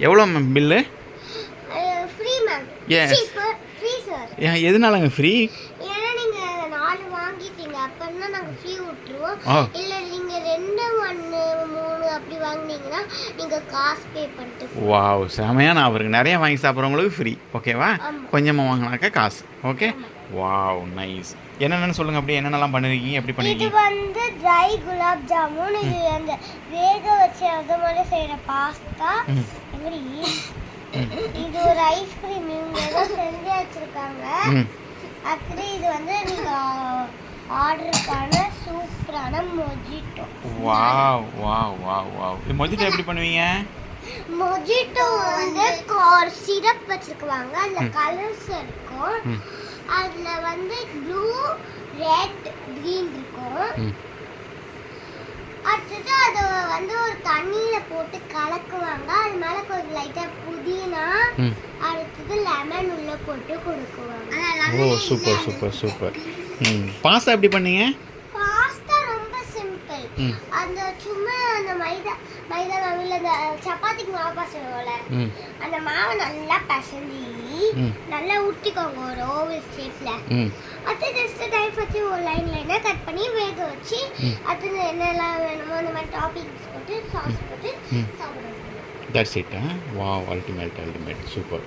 எவ்வளோ ma'am bill? Free ma'am. Yes. Free sir. எதனாலங்க free? ஏன்னா நீங்க 4 வாங்கிட்டீங்க அப்படின்னா நாங்க ஃப்ரீ விட்டுருவோம். இல்ல நீங்க 2 1 3 அப்படி வாங்குனீங்கன்னா நீங்க காசு பே பண்ணிட்டு. வாவ், செமையா. நான் அவருக்கு நிறைய வாங்கி சாப்பிட்றவங்களுக்கு ஃப்ரீ, ஓகேவா? கொஞ்சமாக வாங்கினாக்கா காசு. Okay, wow, nice. என்னென்னு சொல்லுங்கள், அப்படி என்னென்னலாம் பண்ணுவீங்க, எப்படி பண்ணுவீங்க? இது வந்து ட்ரை குலாப் ஜாமுன், இது அந்த வேக வச்சு அது மாதிரி செய்கிற பாஸ்தா. எப்படி இது ஒரு ஐஸ்கிரீம் இவங்க ஏதோ செஞ்சு வச்சுருக்காங்க. ஆக்சுவலி இது வந்து நீங்கள் ஆர்டர் பண்ண சூப்பரான mojito. Wow wow wow wow. இது மொஜிட்டோ எப்படி பண்ணுவீங்க? மொஜிட்டோ வந்து சிரப் வச்சுருக்குவாங்க, அதில் கலர்ஸ் இருக்கும். அதில் வந்து ப்ளூ, ரெட், க்ரீன் இருக்கும். அடுத்தது அதை வந்து ஒரு தண்ணியில் போட்டு கலக்குவாங்க. அது மேலே கொஞ்சம் லைட்டாக புதினா, அடுத்தது லெமன் உள்ளே போட்டு கொடுக்குவாங்க. ஓ, சூப்பர் சூப்பர் சூப்பர். பாஸ்தா எப்படி பண்ணீங்க? பாஸ்தா ரொம்ப சிம்பிள். அந்த சும்மா அந்த மைதா மாவில் அந்த சப்பாத்திக்கு மாவு பசையோல அந்த மாவை நல்லா பசஞ்சி நல்லா ஊற்றிக்கோங்க ஒரு ஓவல் ஷேப்பில். அது ஜஸ்ட் டைப் வச்சு ஒரு லைனாக கட் பண்ணி வேக வச்சு அது என்னெல்லாம் வேணுமோ அந்த மாதிரி டாப்பிங்ஸ் போட்டு சாஸ் போட்டு சாப்பிடுவோம். That's it. Wow, ultimate ultimate, super.